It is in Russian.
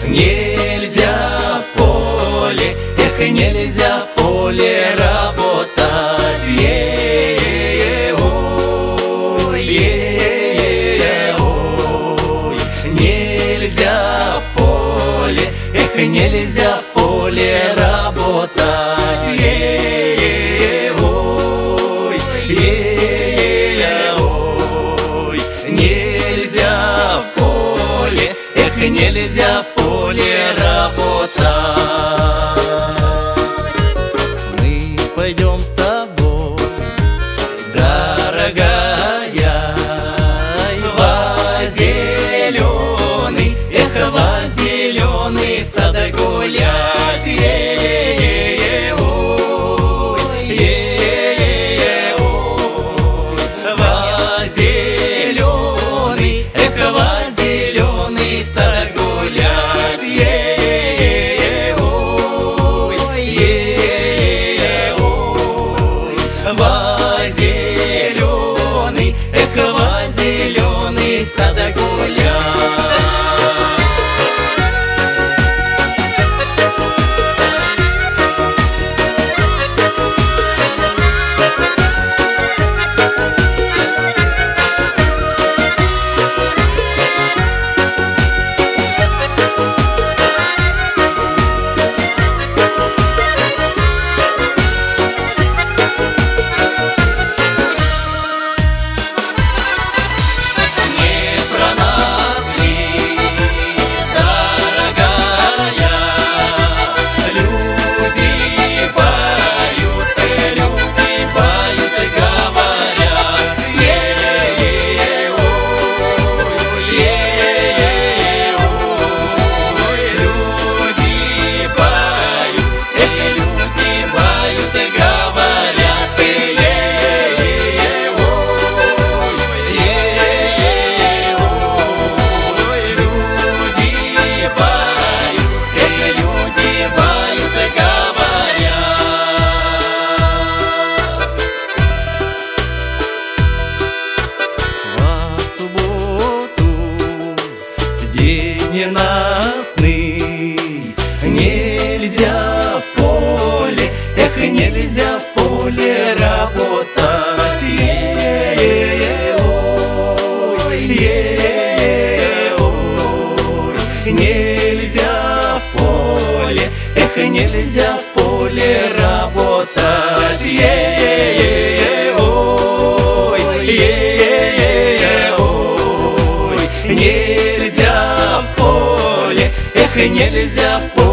Нельзя в поле, эх, нельзя в поле работать. Ой, ой, нельзя в поле, эх, нельзя в поле работать. Ой, ой, нельзя в поле, эх, нельзя в поле работать. Мы пойдем с тобой, дорогая, во зеленый, эх, во зеленый сад гулять. Во зеленый, эх, во зеленый сад гулять. Во зеленый, эх, во зеленый сад гулять. День ненастный, нельзя в поле, эх, нельзя в поле работать. Ой, ой, нельзя в поле, эх, нельзя в поле работать. Ой, ой, нельзя в поле, эх, нельзя в поле.